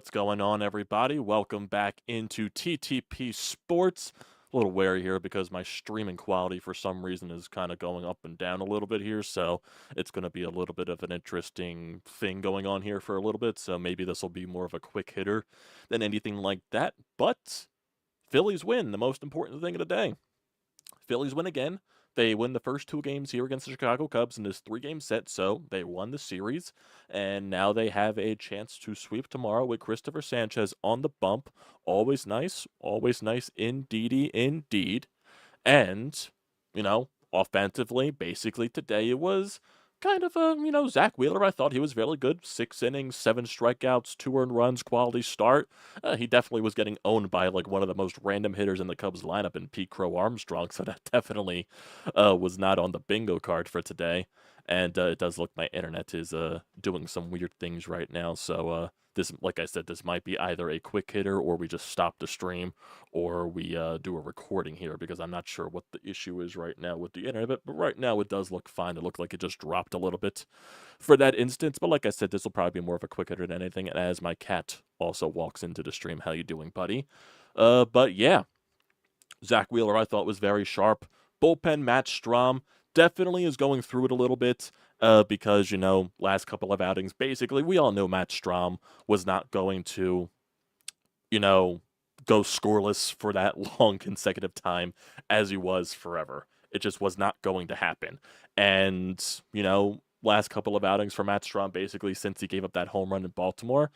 What's going on, everybody? Welcome back into TTP Sports. A little wary here because my streaming quality for some reason is kind of going up and down a little bit here, so it's going to be a little bit of an interesting thing going on here for a little bit, so maybe this will be more of a quick hitter than anything like that. But Phillies win, the most important thing of the day. Phillies win again. They win the first two games here against the Chicago Cubs in this three-game set, so they won the series. And now they have a chance to sweep tomorrow with Christopher Sanchez on the bump. Always nice indeedy, indeed. And, offensively, basically today it was kind of a, Zack Wheeler. I thought he was really good. 6 innings, 7 strikeouts, 2 earned runs, quality start. He definitely was getting owned by like one of the most random hitters in the Cubs lineup in Pete Crow Armstrong, so that definitely was not on the bingo card for today. And it does look my internet is doing some weird things right now, so this, like I said, this might be either a quick hitter or we just stop the stream or we do a recording here because I'm not sure what the issue is right now with the internet, but right now it does look fine. It looked like it just dropped a little bit for that instance, but like I said, this will probably be more of a quick hitter than anything, and as my cat also walks into the stream, how you doing, buddy? But yeah, Zack Wheeler I thought was very sharp. Bullpen Matt Strahm definitely is going through it a little bit because, last couple of outings, basically, we all know Matt Strahm was not going to, go scoreless for that long consecutive time as he was forever. It just was not going to happen. And, last couple of outings for Matt Strahm, basically, since he gave up that home run in Baltimore,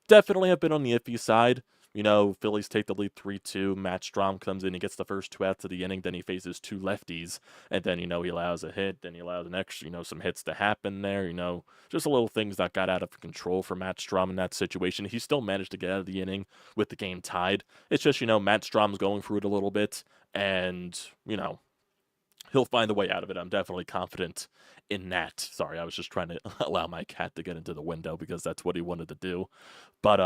definitely have been on the iffy side. Phillies take the lead 3-2. Matt Strahm comes in, he gets the first 2 outs of the inning, then he faces 2 lefties, and then, he allows a hit, then he allows an extra, some hits to happen there, just a little things that got out of control for Matt Strahm in that situation. He still managed to get out of the inning with the game tied. It's just, Matt Strahm's going through it a little bit, and, he'll find a way out of it. I'm definitely confident in that. Sorry, I was just trying to allow my cat to get into the window because that's what he wanted to do. But,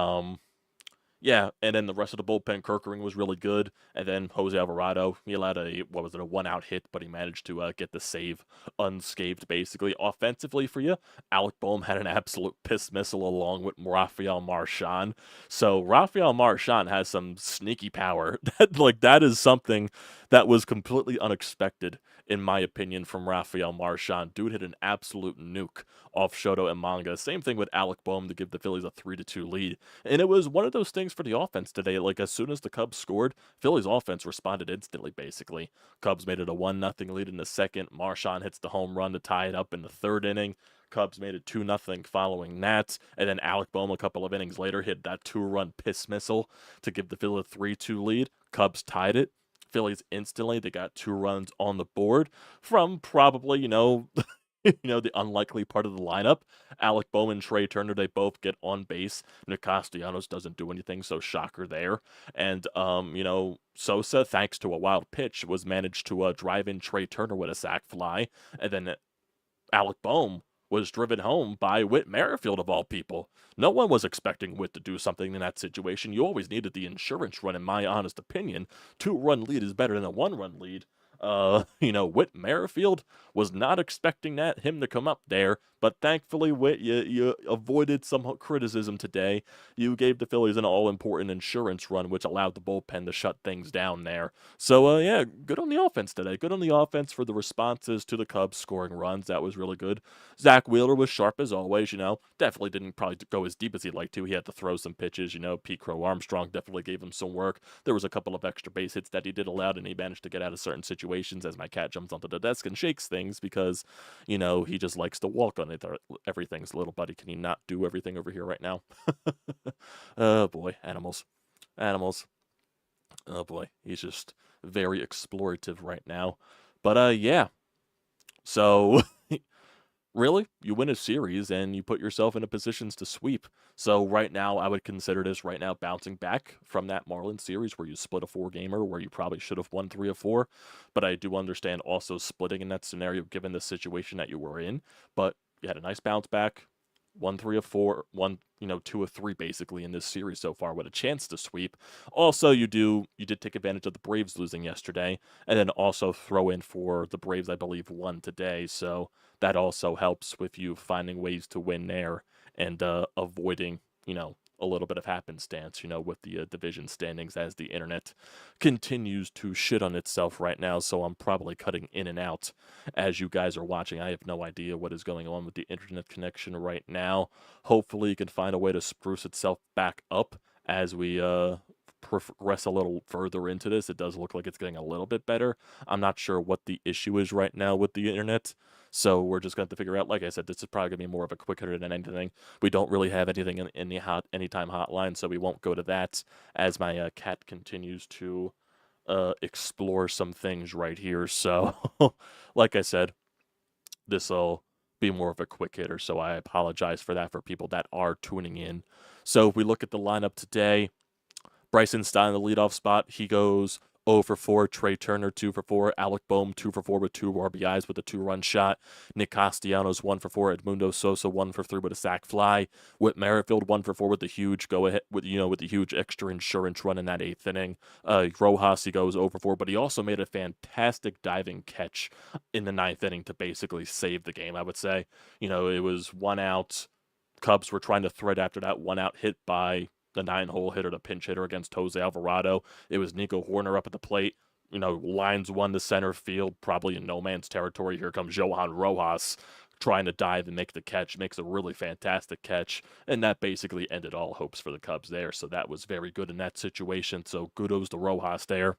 yeah, and then the rest of the bullpen, Kerkering was really good, and then Jose Alvarado, he allowed a 1-out hit, but he managed to get the save unscathed, basically. Offensively for you, ALEC BOHM had an absolute piss missile along with Rafael Marchand. So Rafael Marchand has some sneaky power. That is something that was completely unexpected, in my opinion, from Rafael Marchand. Dude hit an absolute nuke off Shoto and Manga. Same thing with ALEC BOHM to give the Phillies a 3-2 lead. And it was one of those things for the offense today. Like, as soon as the Cubs scored, Phillies offense responded instantly, basically. Cubs made it a 1-0 lead in the second. Marchand hits the home run to tie it up in the third inning. Cubs made it 2-0 following that. And then ALEC BOHM, a couple of innings later, hit that 2-run piss missile to give the Phillies a 3-2 lead. Cubs tied it. Phillies instantly, they got 2 runs on the board from probably, the unlikely part of the lineup. ALEC BOHM and Trey Turner, they both get on base. Nick Castellanos doesn't do anything, so shocker there. And, Sosa, thanks to a wild pitch, was managed to drive in Trey Turner with a sac fly. And then ALEC BOHM was driven home by Whit Merrifield, of all people. No one was expecting Whit to do something in that situation. You always needed the insurance run, in my honest opinion. 2-run lead is better than a 1-run lead. Whit Merrifield was not expecting him to come up there, but thankfully, Whit, you avoided some criticism today. You gave the Phillies an all-important insurance run, which allowed the bullpen to shut things down there. So, yeah, good on the offense today. Good on the offense for the responses to the Cubs scoring runs. That was really good. Zack Wheeler was sharp as always, definitely didn't probably go as deep as he'd like to. He had to throw some pitches, Pete Crow Armstrong definitely gave him some work. There was a couple of extra base hits that he did allow, and he managed to get out of certain situations as my cat jumps onto the desk and shakes things because, he just likes to walk on it. Everything's little buddy. Can you not do everything over here right now? Oh boy, animals. Oh boy, he's just very explorative right now. But yeah. So really, you win a series and you put yourself in a positions to sweep. So right now, I would consider this right now bouncing back from that Marlins series where you split a 4-gamer where you probably should have won 3 of 4. But I do understand also splitting in that scenario given the situation that you were in. But you had a nice bounce back, won 3 of 4, won 2 of 3 basically in this series so far with a chance to sweep. Also, you did take advantage of the Braves losing yesterday, and then also throw in for the Braves, I believe, won today. So that also helps with you finding ways to win there and avoiding a little bit of happenstance, with the division standings as the internet continues to shit on itself right now. So I'm probably cutting in and out as you guys are watching. I have no idea what is going on with the internet connection right now. Hopefully, it can find a way to spruce itself back up as we progress a little further into this. It does look like it's getting a little bit better. I'm not sure what the issue is right now with the internet. So we're just going to figure out, like I said, this is probably going to be more of a quick hitter than anything. We don't really have anything in the anytime hotline, so we won't go to that as my cat continues to explore some things right here. So, like I said, this will be more of a quick hitter, so I apologize for that for people that are tuning in. So if we look at the lineup today, Bryson Stott in the leadoff spot. He goes 0 for 4. Trey Turner 2 for 4. ALEC BOHM 2 for 4 with 2 RBIs with a 2-run shot. Nick Castellanos 1 for 4. Edmundo Sosa 1 for 3 with a sac fly. Whit Merrifield 1 for 4 with the huge go ahead with the huge extra insurance run in that 8th inning. Rojas, he goes 0 for 4, but he also made a fantastic diving catch in the 9th inning to basically save the game. I would say, it was 1 out. Cubs were trying to thread after that 1 out hit by the 9-hole hitter, the pinch hitter against Jose Alvarado. It was Nico Horner up at the plate, lines 1 to center field, probably in no man's territory. Here comes Johan Rojas trying to dive and make the catch, makes a really fantastic catch, and that basically ended all hopes for the Cubs there. So that was very good in that situation. So kudos to Rojas there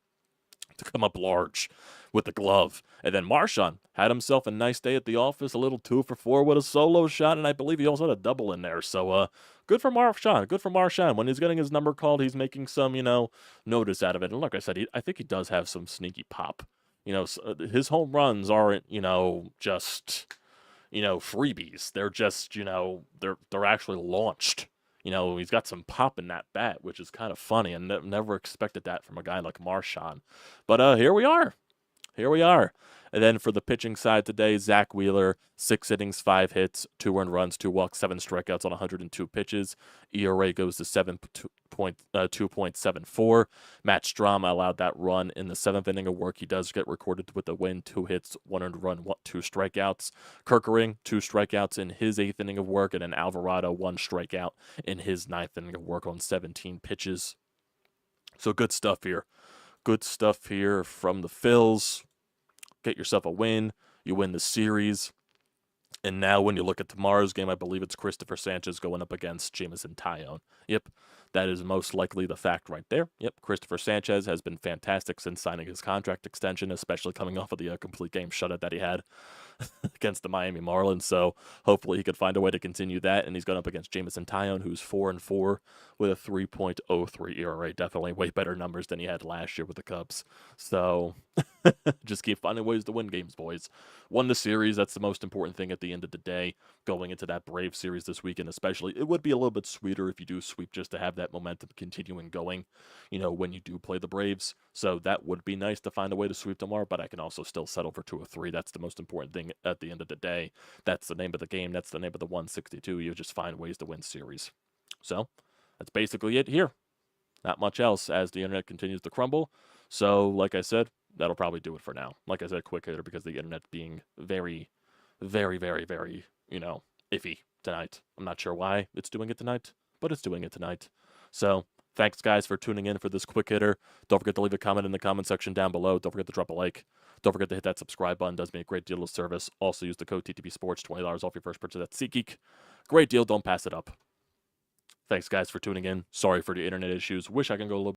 to come up large with the glove. And then Marchand had himself a nice day at the office, a little 2 for 4 with a solo shot, and I believe he also had a double in there. So good for Marchand. Good for Marchand. When he's getting his number called, he's making some, notice out of it. And like I said, I think he does have some sneaky pop. His home runs aren't, just, freebies. They're just, they're actually launched. He's got some pop in that bat, which is kind of funny, and never expected that from a guy like Marchand. But here we are. Here we are. And then for the pitching side today, Zack Wheeler, 6 innings, 5 hits, 2 earned runs, 2 walks, 7 strikeouts on 102 pitches. ERA goes to 2.74. Matt Strom allowed that run in the 7th inning of work. He does get recorded with a win, 2 hits, 1 earned run, 2 strikeouts. Kerkering, 2 strikeouts in his 8th inning of work, and then Alvarado, 1 strikeout in his 9th inning of work on 17 pitches. So good stuff here. Good stuff here from the Phils. Get yourself a win. You win the series. And now when you look at tomorrow's game, I believe it's Christopher Sanchez going up against Jameson Taillon. Yep, that is most likely the fact right there. Yep, Christopher Sanchez has been fantastic since signing his contract extension, especially coming off of the complete game shutout that he had against the Miami Marlins. So hopefully he could find a way to continue that. And he's going up against Jameson Taillon, who's 4-4 with a 3.03 ERA. Definitely way better numbers than he had last year with the Cubs. So just keep finding ways to win games, boys. Won the series. That's the most important thing at the end of the day. Going into that Braves series this weekend, especially, it would be a little bit sweeter if you do sweep just to have that momentum continuing going, when you do play the Braves. So that would be nice to find a way to sweep tomorrow, but I can also still settle for 2 or 3. That's the most important thing at the end of the day. That's the name of the game. That's the name of the 162. You just find ways to win series. So that's basically it here. Not much else as the internet continues to crumble. So, like I said, that'll probably do it for now. Like I said, quick hitter because the internet being very, very, very, very, iffy tonight. I'm not sure why it's doing it tonight, but it's doing it tonight. So, thanks, guys, for tuning in for this quick hitter. Don't forget to leave a comment in the comment section down below. Don't forget to drop a like. Don't forget to hit that subscribe button. It does me a great deal of service. Also, use the code TTPSPORTS, $20 off your first purchase at SEATGEEK. Great deal. Don't pass it up. Thanks, guys, for tuning in. Sorry for the internet issues. Wish I can go a little